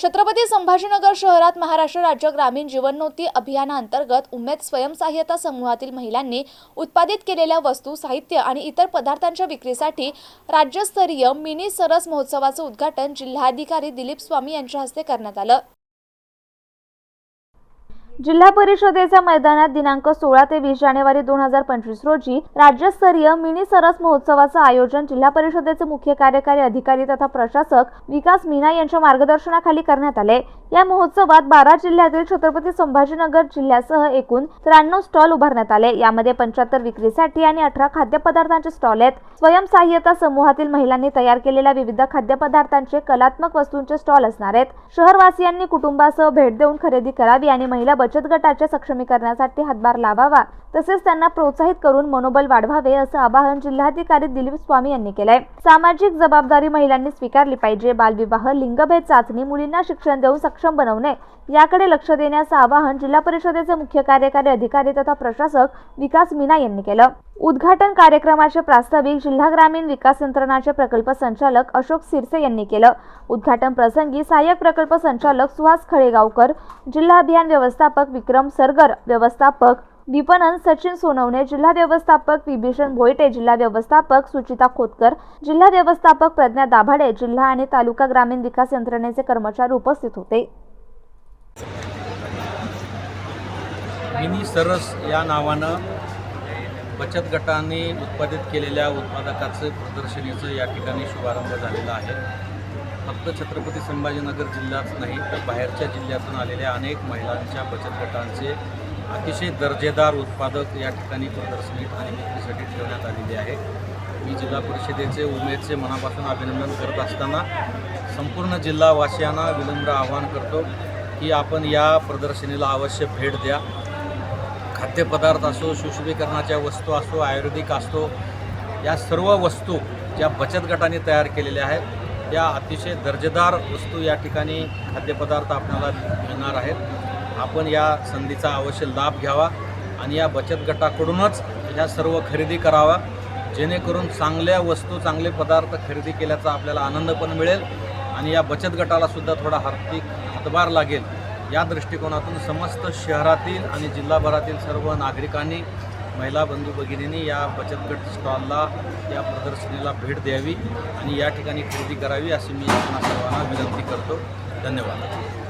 छत्रपती संभाजीनगर शहरात महाराष्ट्र राज्य ग्रामीण जीवनोन्नती अभियानांतर्गत उमेद स्वयंसहाय्यता समूहातील महिलांनी उत्पादित केलेल्या वस्तू, साहित्य आणि इतर पदार्थांच्या विक्रीसाठी राज्यस्तरीय मिनी सरस महोत्सवाचे उद्घाटन जिल्हाधिकारी दिलीप स्वामी यांच्या हस्ते करण्यात आलं। जिल्हा परिषदेच्या मैदानात दिनांक 16 ते 20 जानेवारी 2025 रोजी राज्यस्तरीय मिनी सरस महोत्सवाचे आयोजन जिल्हा परिषदेचे मुख्य कार्यकारी अधिकारी तथा प्रशासक विकास मीना यांच्या मार्गदर्शनाखाली करण्यात आले। या महोत्सवात 12 जिल्ह्यातील छत्रपती संभाजीनगर जिल्ह्यासह एकूण 93 स्टॉल उभारण्यात आले। यामध्ये 75 विक्रीसाठी आणि 18 खाद्यपदार्थांचे स्टॉल आहेत। स्वयंसहाय्यता समूहातील महिलांनी तयार केलेल्या विविध खाद्यपदार्थांचे, कलात्मक वस्तूंचे स्टॉल असणार आहेत। शहरवासियांनी कुटुंबासह भेट देऊन खरेदी करावी आणि महिला बचत गटाच्या सक्षमीकरणासाठी हातभार लावावा, तसेच त्यांना प्रोत्साहित करून मनोबल वाढवावे असं आवाहन जिल्हाधिकारी दिलीप स्वामी यांनी केलंय। सामाजिक जबाबदारी महिलांनी स्वीकारली पाहिजे। बालविवाह, लिंगभेद चाचणी, मुलींना शिक्षण देऊन सक्षम बनवणे याकडे लक्ष देण्याचं आवाहन जिल्हा परिषदेचे मुख्य कार्यकारी अधिकारी तथा प्रशासक विकास मीना यांनी केलं। उद्घाटन कार्यक्रमाचे प्रास्ताविक जिल्हा ग्रामीण विकास यंत्रणाचे प्रकल्प संचालक अशोक सिरसे यांनी केलं। उद्घाटन प्रसंगी सहाय्यक प्रकल्प संचालक सुहास खळेगावकर, जिल्हा अभियान व्यवस्थापक विक्रम सरगर, व्यवस्थापक विपणन सचिन सोनवणे, जिल्हा व्यवस्थापक विभीषण भोईटे, जिल्हा व्यवस्थापक सुचिता खोतकर, जिल्हा व्यवस्थापक प्रज्ञा दाभाडे, जिल्हा आणि तालुका ग्रामीण विकास यंत्रणेचे कर्मचारी उपस्थित होते। मिनी सरस या नावानं बचत गटाने उत्पादित केलेल्या उत्पादकाचं प्रदर्शनीचं या ठिकाणी शुभारंभ झालेला आहे। फक्त छत्रपती संभाजीनगर जिल्हाच नाही तर बाहेरच्या जिल्ह्यातून आलेल्या अनेक महिलांच्या बचत गटांचे अतिशय दर्जेदार उत्पादक या ठिकाणी प्रदर्शनी आणि विक्रीसाठी ठेवण्यात आलेले आहे। मी जिल्हा परिषदेचे उमेदचे मनापासून अभिनंदन करत असताना संपूर्ण जिल्हावासियांना विनम्र आवाहन करतो की आपण या प्रदर्शनीला अवश्य भेट द्या। खाद्यपदार्थ असो, सुशोभीकरणाच्या वस्तू असो, आयुर्वेदिक असतो, या सर्व वस्तू ज्या बचत गटाने तयार केलेल्या आहेत त्या अतिशय दर्जेदार वस्तू या ठिकाणी खाद्यपदार्थ आपल्याला मिळणार आहेत। आपण या संधीचा अवश्य लाभ घ्यावा आणि या बचत गटाकडूनच ह्या सर्व खरेदी करावा, जेणेकरून चांगल्या वस्तू, चांगले पदार्थ खरेदी केल्याचा आपल्याला आनंद पण मिळेल आणि या बचत गटाला सुद्धा थोडा आर्थिक हातभार लागेल। या दृष्टिकोनातून समस्त शहरातील आणि जिल्हाभरातील सर्व नागरिकांनी, महिला बंधू भगिनींनी या बचत गट स्टॉलला, या प्रदर्शनीला भेट द्यावी आणि या ठिकाणी खरेदी करावी अशी मी आपणा सर्वांना विनंती करतो। धन्यवाद।